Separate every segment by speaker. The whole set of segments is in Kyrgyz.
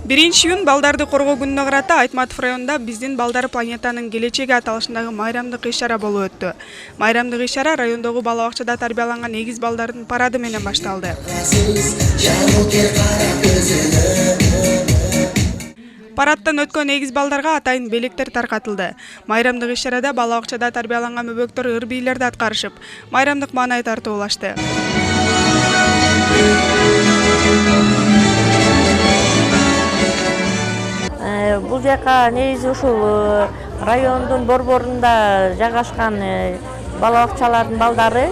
Speaker 1: 1-iyун балдарды коргоо күнүнө карата Айтматов районунда биздин балдар планетанын келечеги аталышындагы майрамдык иш-чара болуп өттү. Майрамдык иш-чара райондогу бала бакчада тарбияланган эгиз балдардын парады менен башталды. Парадтан өткөн эгиз балдарга атайын белектер таркатылды. Майрамдык иш-чарада бала бакчада тарбияланган бөбөктөр ыр бийлерди аткарышып, майрамдык маанай тартуулашты.
Speaker 2: Бул жака негизи ушул райондун борборунда жайгашкан бала бакчалардын балдары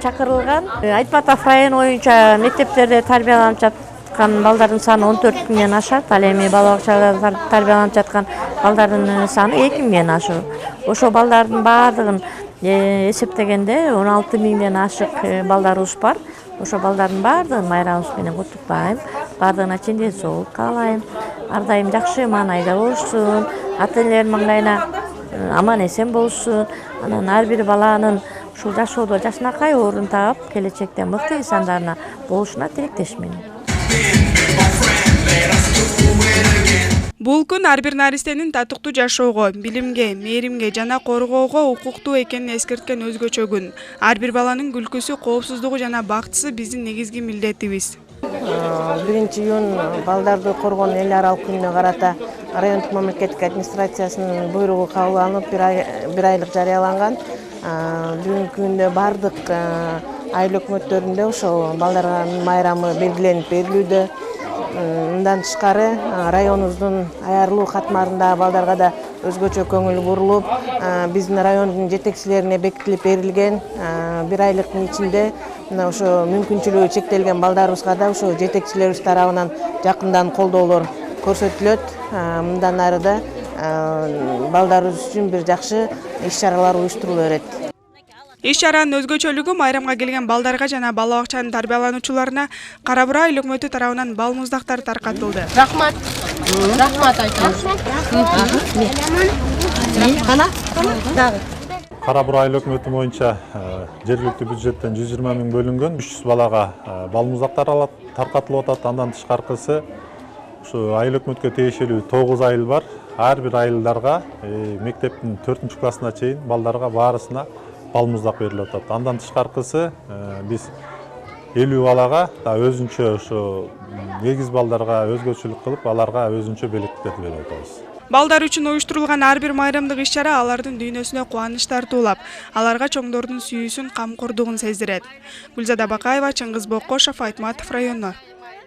Speaker 2: чакырылган. Айтматов району боюнча мектептерде тарбияланып жаткан балдардын саны 14 миңден ашат. Ал эми бала бакчаларда тарбияланып жаткан балдардын саны 2 миңден ашык. Ошо балдардын баардыгын эсептегенде 16 миңден ашык балдарыбыз бар. Ошо балдардын баардыгын майрамыбыз менен куттуктайм. Баардыгына чын ден соолук каалайм. Ар дайым жакшы маанайда болушсун, ата-энелердин маңдайына аман эсен болушсун. Анан ар бир баланын ушул жашоодо жакшынакай орун таап, келечекте мыкты инсандарына болушуна тилектешмин.
Speaker 1: Бул күн ар бир наристенин татыктуу жашоого, билимге, мээримге жана коргоого укуктуу экенин эскерткен өзгөчө күн. Ар бир баланын күлкүсү, коопсуздугу жана бактысы биздин негизги милдетибиз.
Speaker 3: 1-iyun балдарды коргоонун эл аралык күнүнө карата райондук мамлекеттик администрациясынын буйругу кабыл алынып, бир айлык жарыяланган. Бүгүнкү күндө бардык айыл өкмөттөрүндө ошол балдардын майрамы белгиленип берилүүдө. Мындан тышкары районубуздун аярлуу катмарында балдарга да өзгөчө көңүл бурулуп, биздин райондун жетекчилерине бекитилип берилген. Бир айлыктын ичинде ошо мүмкүнчүлүгү чектелген балдарыбызга да ошо жетекчилерибиз тарабынан жакындан колдоолор көрсөтүлөт. Мындан ары да балдарыбыз үчүн бир жакшы иш-чаралар уюштуруло берет.
Speaker 1: Иш-чаранын өзгөчөлүгү майрамга келген балдарга жана бала бакчанын тарбиялануучуларына Кара Бура айыл өкмөтү тарабынан бал муздактар таркатылды.
Speaker 4: Рахмат. Рахмат айтам.
Speaker 5: Кара Бура айыл өкмөтү боюнча жергиликтүү бюджеттен 120 миң бөлүнгөн, 300 балага бал муздактар таркатылып атат. Андан тышкаркысы ушу айыл өкмөткө тиешелүү 9 айыл бар. Ар бир айылдарга мектептин 4-классына чейин балдарга баарысына бал муздак берилип атат. Андан тышкаркысы биз 50 балага өзүнчө ошо эгиз балдарга өзгөчөлүк кылып, аларга өзүнчө белектерди берип атабыз.
Speaker 1: Балдар үчүн уюштурулган ар бир майрамдык иш-чара алардын дүйнөсүнө кубаныч тартуулап, аларга чоңдордун сүйүүсүн, камкордугун сездирет. Гүлзада Бакаева, Чыңгыз Бокошов, Айтматов району.